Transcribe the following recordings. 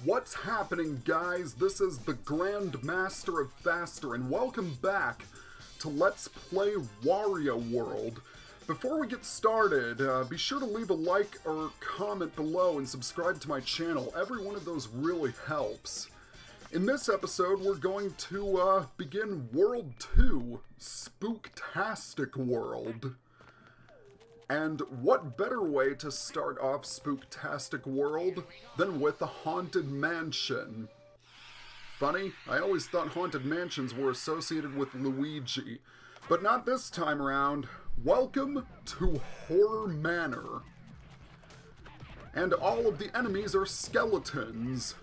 What's happening, guys? This is the Grand Master of Faster, and welcome back to Let's Play Wario World. Before we get started, be sure to leave a like or comment below and subscribe to my channel. Every one of those really helps. In this episode, we're going to begin World 2, Spooktastic World. And what better way to start off Spooktastic World than with a haunted mansion? Funny, I always thought haunted mansions were associated with Luigi, but not this time around. Welcome to Horror Manor. And all of the enemies are skeletons.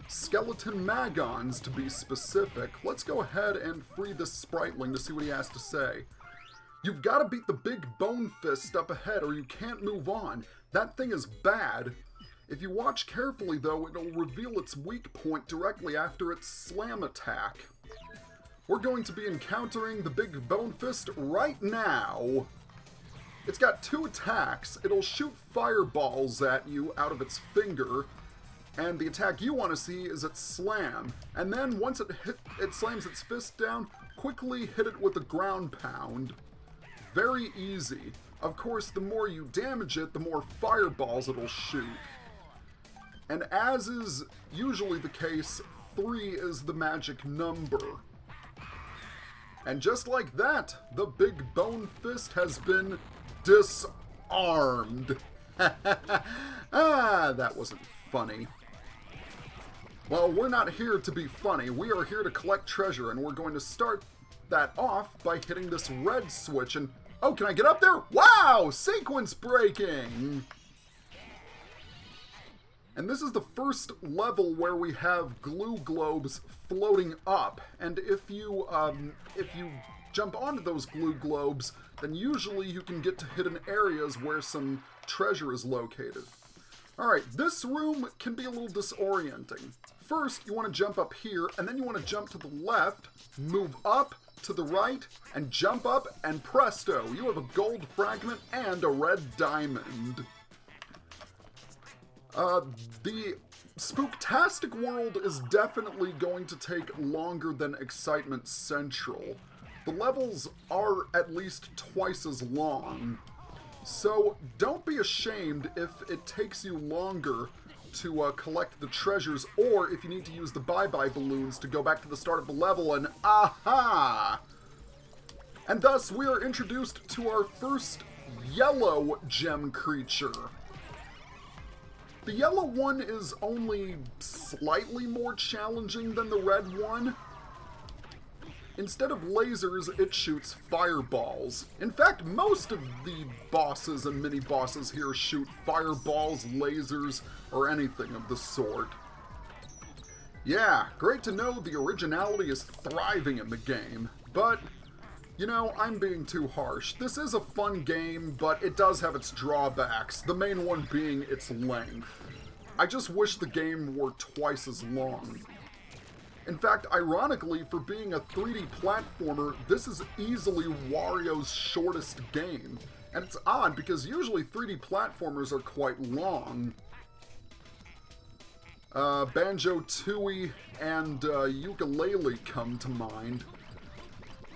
Skeleton Magons, to be specific. Let's go ahead and free this Spriteling to see what he has to say. You've got to beat the big bone fist up ahead or you can't move on. That thing is bad. If you watch carefully though, it'll reveal its weak point directly after its slam attack. We're going to be encountering the big bone fist right now. It's got 2 attacks. It'll shoot fireballs at you out of its finger. And the attack you want to see is its slam. And then once it slams its fist down, quickly hit it with a ground pound. Very easy. Of course, the more you damage it, the more fireballs it'll shoot. And as is usually the case, 3 is the magic number. And just like that, the big bone fist has been disarmed. That wasn't funny. Well, we're not here to be funny. We are here to collect treasure, and we're going to start that off by hitting this red switch and... Oh, can I get up there? Wow! Sequence breaking! And this is the first level where we have glue globes floating up. And if you jump onto those glue globes, then usually you can get to hidden areas where some treasure is located. Alright, this room can be a little disorienting. First, you want to jump up here, and then you want to jump to the left, move up, to the right, and jump up, and presto, you have a gold fragment and a red diamond. The Spooktastic World is definitely going to take longer than Excitement Central. The levels are at least twice as long, so don't be ashamed if it takes you longer to collect the treasures, or if you need to use the bye-bye balloons to go back to the start of the level and aha! And thus we are introduced to our first yellow gem creature. The yellow one is only slightly more challenging than the red one. Instead of lasers, it shoots fireballs. In fact, most of the bosses and mini-bosses here shoot fireballs, lasers, or anything of the sort. Yeah, great to know the originality is thriving in the game, but, you know, I'm being too harsh. This is a fun game, but it does have its drawbacks, the main one being its length. I just wish the game were twice as long. In fact, ironically, for being a 3D platformer, this is easily Wario's shortest game. And it's odd, because usually 3D platformers are quite long. Banjo-Tooie and Ukulele come to mind.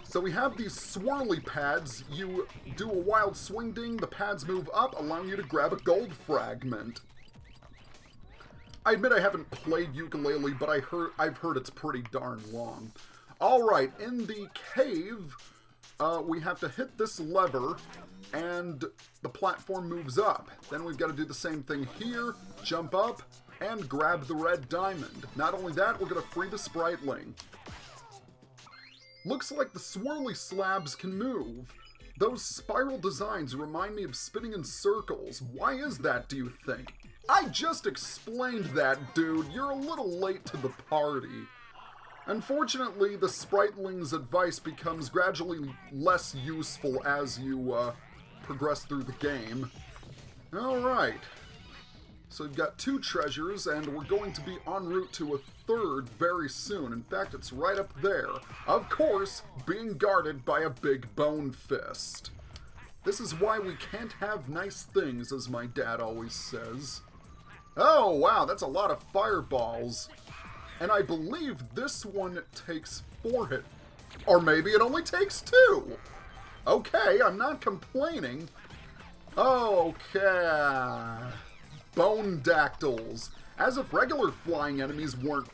So we have these swirly pads. You do a wild swing ding, the pads move up, allowing you to grab a gold fragment. I admit I haven't played Ukulele, but I've heard it's pretty darn long. Alright, in the cave, we have to hit this lever, and the platform moves up. Then we've got to do the same thing here, jump up, and grab the red diamond. Not only that, we're going to free the Spriteling. Looks like the swirly slabs can move. Those spiral designs remind me of spinning in circles. Why is that, do you think? I just explained that, dude. You're a little late to the party. Unfortunately, the Spriteling's advice becomes gradually less useful as you progress through the game. Alright. So we've got 2 treasures, and we're going to be en route to a 3rd very soon. In fact, it's right up there. Of course, being guarded by a big bone fist. This is why we can't have nice things, as my dad always says. Oh, wow, that's a lot of fireballs. And I believe this one takes 4 hits. Or maybe it only takes 2. Okay, I'm not complaining. Okay. Bone dactyls. As if regular flying enemies weren't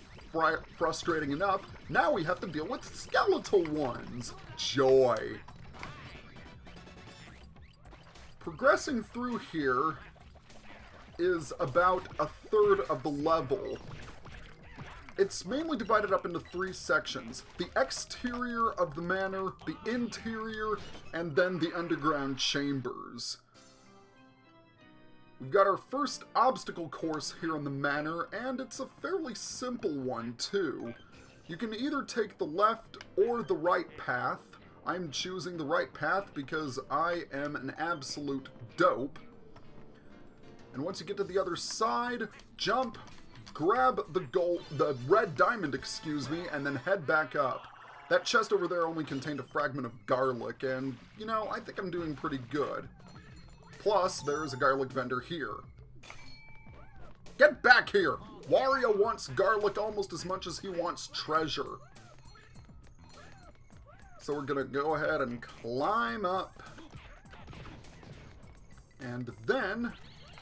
frustrating enough, now we have to deal with skeletal ones. Joy. Progressing through here is about a third of the level. It's mainly divided up into 3 sections. The exterior of the manor, the interior, and then the underground chambers. We've got our first obstacle course here on the manor, and it's a fairly simple one, too. You can either take the left or the right path. I'm choosing the right path because I am an absolute dope. And once you get to the other side, jump, grab the red diamond, and then head back up. That chest over there only contained a fragment of garlic, and, you know, I think I'm doing pretty good. Plus, there's a garlic vendor here. Get back here! Wario wants garlic almost as much as he wants treasure. So we're gonna go ahead and climb up. And then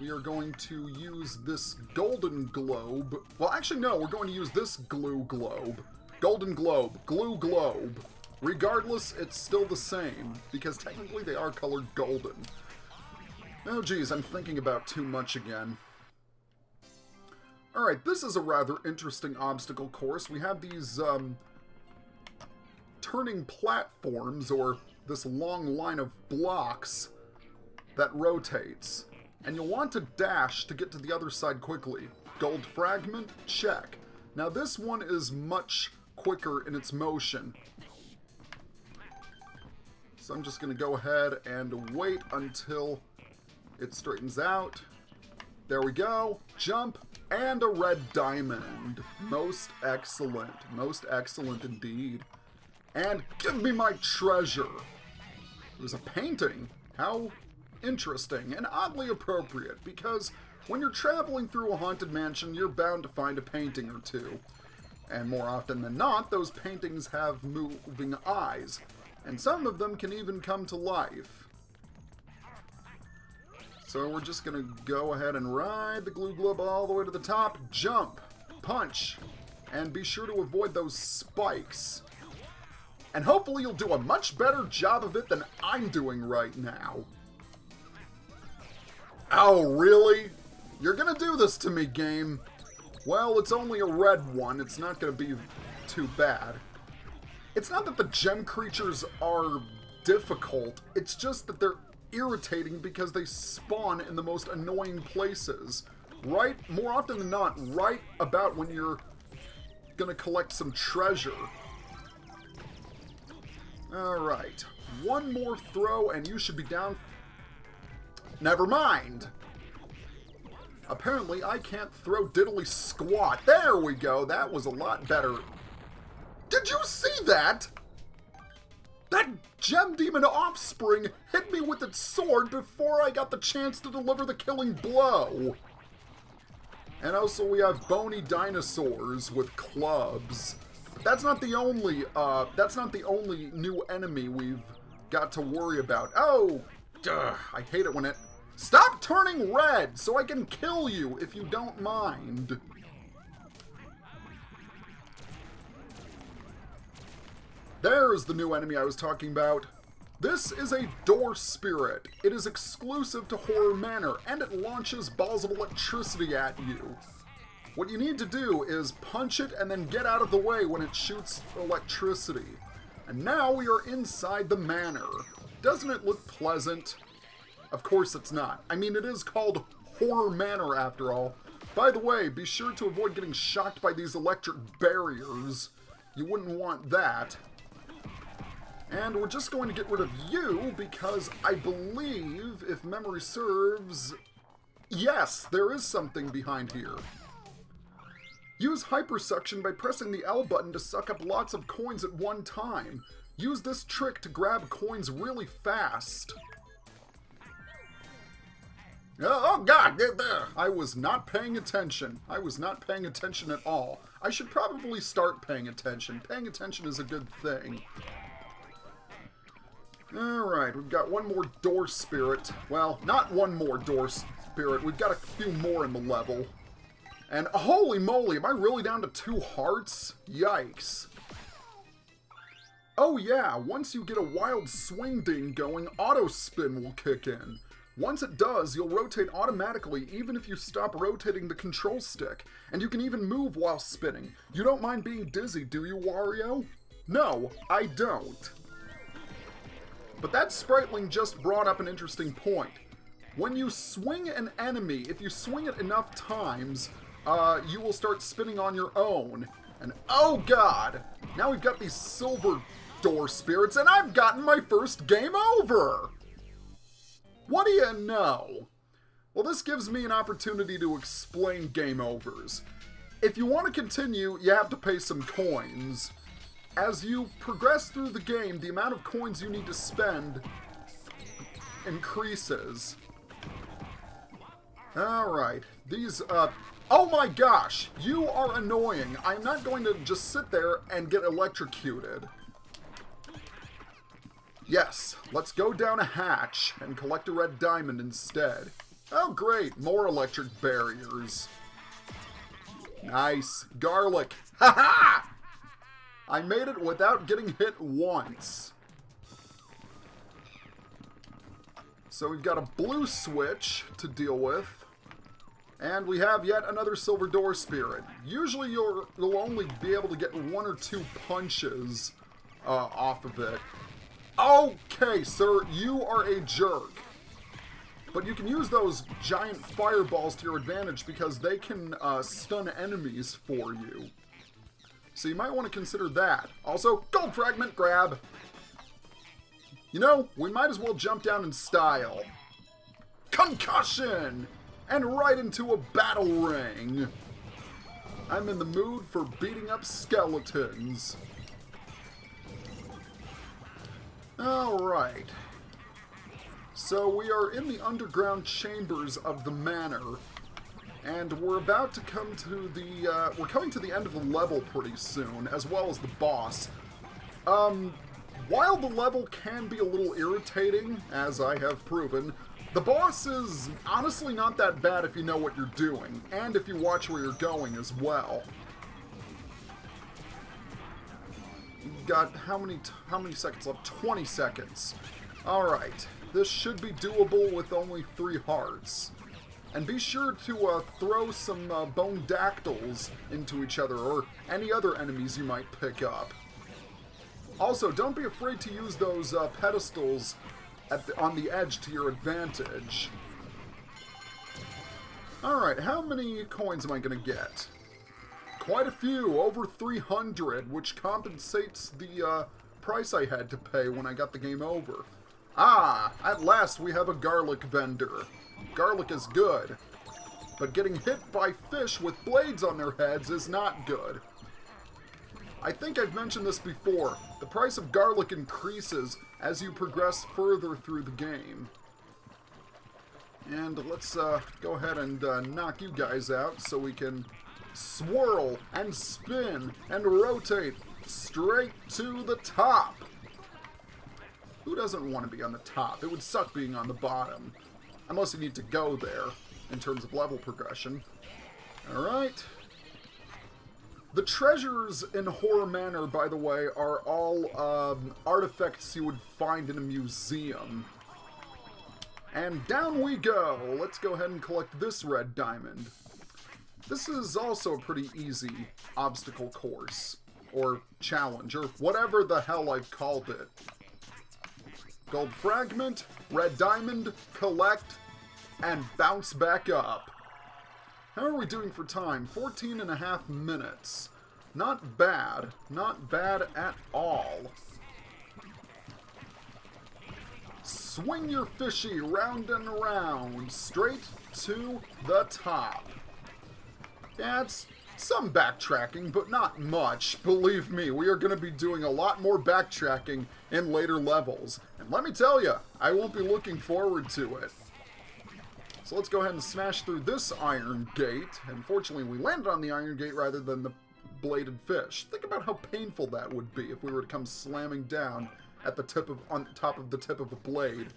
we are going to use this golden globe. Well, actually, no, we're going to use this glue globe. Golden globe, glue globe. Regardless, it's still the same, because technically they are colored golden. Oh, geez, I'm thinking about too much again. Alright, this is a rather interesting obstacle course. We have these, turning platforms, or this long line of blocks that rotates. And you'll want to dash to get to the other side quickly. Gold fragment? Check. Now this one is much quicker in its motion. So I'm just going to go ahead and wait until it straightens out. There we go. Jump, and a red diamond. Most excellent. Most excellent indeed. And give me my treasure. It was a painting. How interesting and oddly appropriate, because when you're traveling through a haunted mansion, you're bound to find a painting or two. And more often than not, those paintings have moving eyes. And some of them can even come to life. So we're just going to go ahead and ride the glue globe all the way to the top, jump, punch, and be sure to avoid those spikes. And hopefully you'll do a much better job of it than I'm doing right now. Oh, really? You're going to do this to me, game. Well, it's only a red one. It's not going to be too bad. It's not that the gem creatures are difficult. It's just that they're irritating because they spawn in the most annoying places. Right, more often than not, right about when you're gonna collect some treasure. Alright, one more throw and you should be down. Never mind! Apparently I can't throw diddly squat. There we go, that was a lot better. Did you see that? That gem demon offspring hit me with its sword before I got the chance to deliver the killing blow. And also we have bony dinosaurs with clubs. But that's not the only new enemy we've got to worry about. Oh, I hate it when it... Stop turning red so I can kill you if you don't mind. There's the new enemy I was talking about. This is a door spirit. It is exclusive to Horror Manor, and it launches balls of electricity at you. What you need to do is punch it and then get out of the way when it shoots electricity. And now we are inside the manor. Doesn't it look pleasant? Of course it's not. I mean, it is called Horror Manor after all. By the way, be sure to avoid getting shocked by these electric barriers. You wouldn't want that. And we're just going to get rid of you because I believe, if memory serves, yes, there is something behind here. Use hypersuction by pressing the L button to suck up lots of coins at one time. Use this trick to grab coins really fast. Oh, God! I was not paying attention. I was not paying attention at all. I should probably start paying attention. Paying attention is a good thing. Alright, we've got one more door spirit. Well, not one more door spirit. We've got a few more in the level. And holy moly, am I really down to 2 hearts? Yikes. Oh yeah, once you get a wild swing ding going, auto spin will kick in. Once it does, you'll rotate automatically even if you stop rotating the control stick. And you can even move while spinning. You don't mind being dizzy, do you, Wario? No, I don't. But that Spriteling just brought up an interesting point. When you swing an enemy, if you swing it enough times, you will start spinning on your own. And oh god! Now we've got these silver door spirits, and I've gotten my first game over! What do you know? Well, this gives me an opportunity to explain game overs. If you want to continue, you have to pay some coins. As you progress through the game, the amount of coins you need to spend increases. Alright, these, oh my gosh! You are annoying! I'm not going to just sit there and get electrocuted. Yes, let's go down a hatch and collect a red diamond instead. Oh great, more electric barriers. Nice. Garlic. Ha ha! I made it without getting hit once. So we've got a blue switch to deal with. And we have yet another silver door spirit. Usually you'll only be able to get 1 or 2 punches off of it. Okay, sir, you are a jerk. But you can use those giant fireballs to your advantage because they can stun enemies for you. So you might want to consider that. Also, gold fragment grab. You know, we might as well jump down in style. Concussion! And right into a battle ring. I'm in the mood for beating up skeletons. Alright. So we are in the underground chambers of the Manor. And we're about to come to the, we're coming to the end of the level pretty soon, as well as the boss. While the level can be a little irritating, as I have proven, the boss is honestly not that bad if you know what you're doing, and if you watch where you're going as well. You've got how many seconds left? 20 seconds. Alright, this should be doable with only 3 hearts. And be sure to throw some bone dactyls into each other, or any other enemies you might pick up. Also, don't be afraid to use those pedestals on the edge to your advantage. Alright, how many coins am I going to get? Quite a few, over 300, which compensates the price I had to pay when I got the game over. Ah, at last we have a garlic vendor. Garlic is good, but getting hit by fish with blades on their heads is not good. I think I've mentioned this before. The price of garlic increases as you progress further through the game. And let's go ahead and knock you guys out so we can swirl and spin and rotate straight to the top. Who doesn't want to be on the top? It would suck being on the bottom. Unless you need to go there, in terms of level progression. Alright. The treasures in Horror Manor, by the way, are all artifacts you would find in a museum. And down we go! Let's go ahead and collect this red diamond. This is also a pretty easy obstacle course, or challenge, or whatever the hell I've called it. Gold fragment, red diamond, collect, and bounce back up. How are we doing for time? 14.5 minutes. Not bad. Not bad at all. Swing your fishy round and round, straight to the top. Yeah, it's some backtracking, but not much. Believe me, we are going to be doing a lot more backtracking in later levels. And let me tell you, I won't be looking forward to it. So let's go ahead and smash through this iron gate. Unfortunately, we landed on the iron gate rather than the bladed fish. Think about how painful that would be if we were to come slamming down at the on top of the tip of a blade.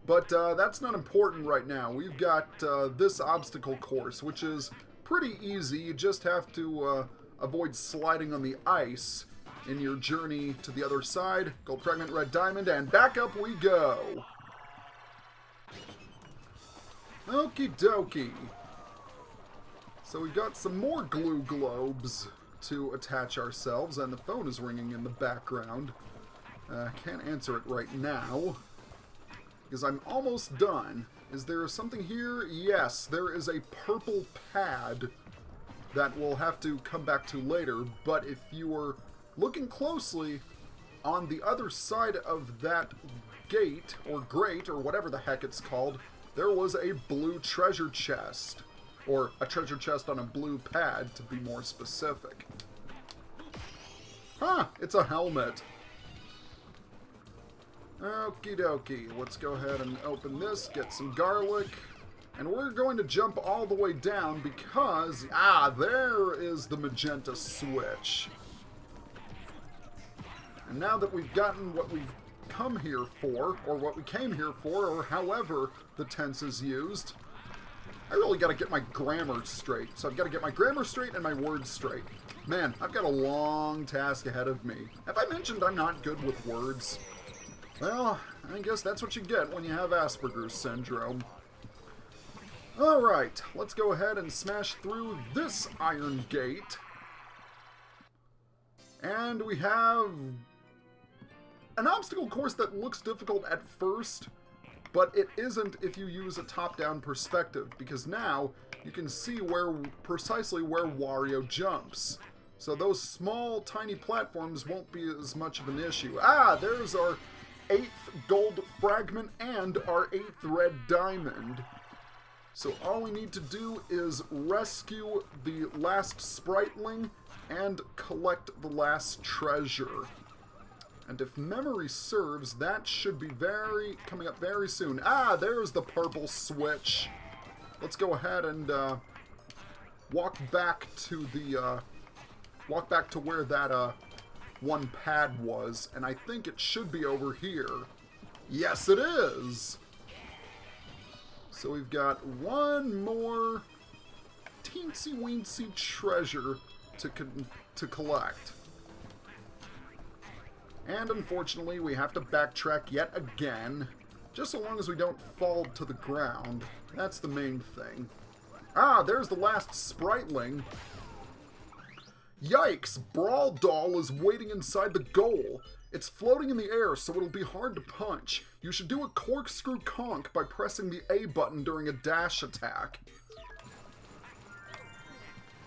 But that's not important right now. We've got this obstacle course, which is pretty easy. You just have to avoid sliding on the ice in your journey to the other side. Gold fragment, red diamond, and back up we go. Okie dokie. So we've got some more glue globes to attach ourselves, and the phone is ringing in the background. Can't answer it right now, because I'm almost done. Is there something here? Yes, there is a purple pad that we'll have to come back to later, but if you were looking closely, on the other side of that gate, or grate, or whatever the heck it's called, there was a blue treasure chest. Or a treasure chest on a blue pad, to be more specific. Huh, it's a helmet. Okie dokie, let's go ahead and open this, get some garlic. And we're going to jump all the way down because, there is the magenta switch. And now that we've gotten what we've come here for, or what we came here for, or however the tense is used, I really got to get my grammar straight. So I've got to get my grammar straight and my words straight. Man, I've got a long task ahead of me. Have I mentioned I'm not good with words? Well, I guess that's what you get when you have Asperger's syndrome. Alright, let's go ahead and smash through this iron gate. And we have an obstacle course that looks difficult at first, but it isn't if you use a top-down perspective, because now you can see precisely where Wario jumps. So those small, tiny platforms won't be as much of an issue. There's our 8th gold fragment and our 8th red diamond. So all we need to do is rescue the last Spriteling and collect the last treasure. And if memory serves, that should be coming up very soon. There's the purple switch. Let's go ahead and walk back to where that one pad was, and I think it should be over here. Yes, it is. So we've got one more teensy-weensy treasure to collect. And unfortunately, we have to backtrack yet again, just so long as we don't fall to the ground. That's the main thing. There's the last Spriteling. Yikes! Brawl Doll is waiting inside the goal. It's floating in the air, so it'll be hard to punch. You should do a Corkscrew Conk by pressing the A button during a dash attack.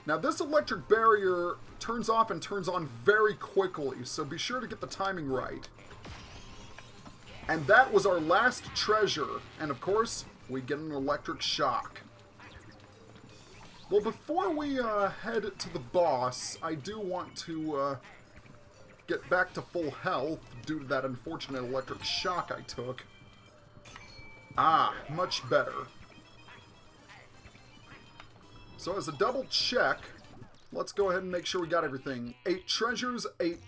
Now this electric barrier turns off and turns on very quickly, so be sure to get the timing right. And that was our last treasure, and of course, we get an electric shock. Well, before we head to the boss, I do want to get back to full health due to that unfortunate electric shock I took. Much better. So as a double check, let's go ahead and make sure we got everything. 8 treasures, 8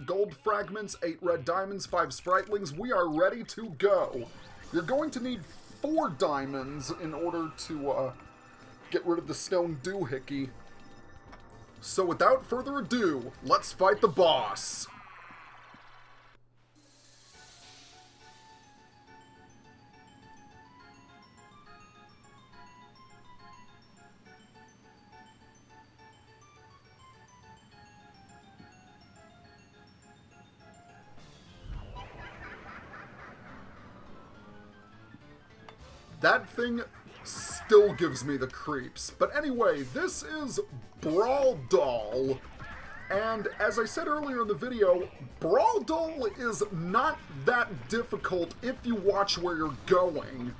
gold fragments, 8 red diamonds, 5 Spritelings. We are ready to go. You're going to need 4 diamonds in order to get rid of the stone doohickey. So without further ado, let's fight the boss. That thing still gives me the creeps. But anyway, this is Brawl Doll. And as I said earlier in the video, Brawl Doll is not that difficult if you watch where you're going.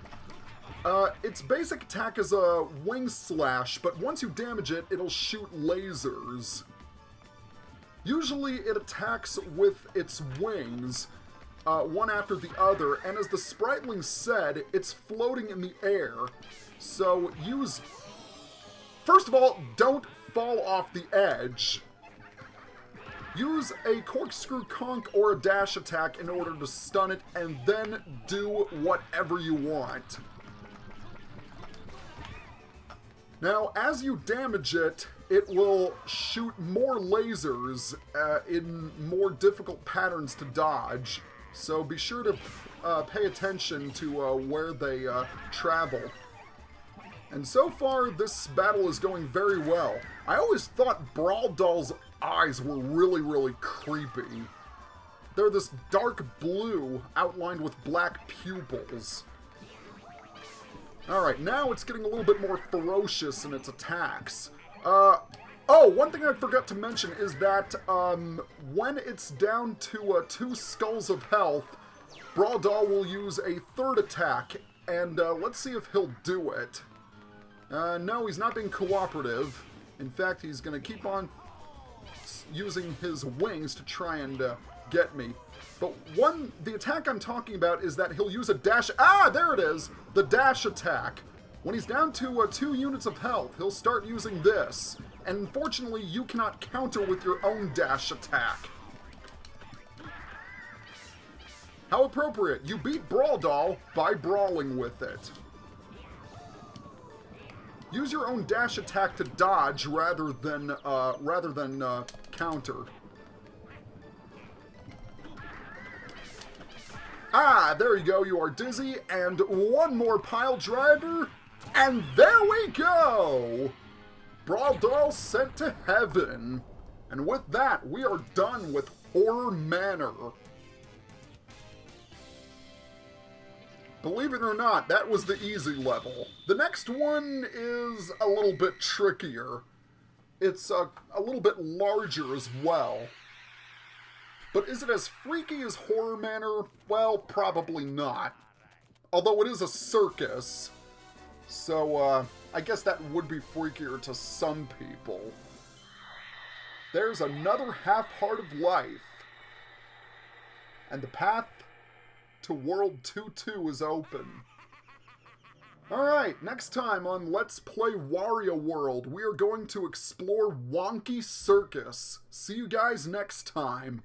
Its basic attack is a wing slash, but once you damage it, it'll shoot lasers. Usually it attacks with its wings, one after the other, and as the Spriteling said, it's floating in the air. So use... First of all, don't fall off the edge. Use a Corkscrew Conk or a dash attack in order to stun it, and then do whatever you want. Now, as you damage it, it will shoot more lasers in more difficult patterns to dodge. So be sure to pay attention to where they travel. And so far, this battle is going very well. I always thought Brawl Doll's eyes were really, really creepy. They're this dark blue outlined with black pupils. Alright, now it's getting a little bit more ferocious in its attacks. Oh, one thing I forgot to mention is that when it's down to 2 skulls of health, Brawl Doll will use a third attack, and let's see if he'll do it. No, he's not being cooperative. In fact, he's going to keep on using his wings to try and get me. But the attack I'm talking about is that he'll use a dash... Ah, there it is! The dash attack. When he's down to 2 units of health, he'll start using this. And unfortunately, you cannot counter with your own dash attack. How appropriate. You beat Brawl Doll by brawling with it. Use your own dash attack to dodge rather than counter. Ah, there you go. You are dizzy, and one more pile driver, and there we go. Brawl Doll sent to heaven. And with that, we are done with Horror Manor. Believe it or not, that was the easy level. The next one is a little bit trickier. It's a little bit larger as well. But is it as freaky as Horror Manor? Well, probably not. Although it is a circus. So, I guess that would be freakier to some people. There's another half-heart of life. And the path to World 2-2 is open. Alright, next time on Let's Play Wario World, we are going to explore Wonky Circus. See you guys next time.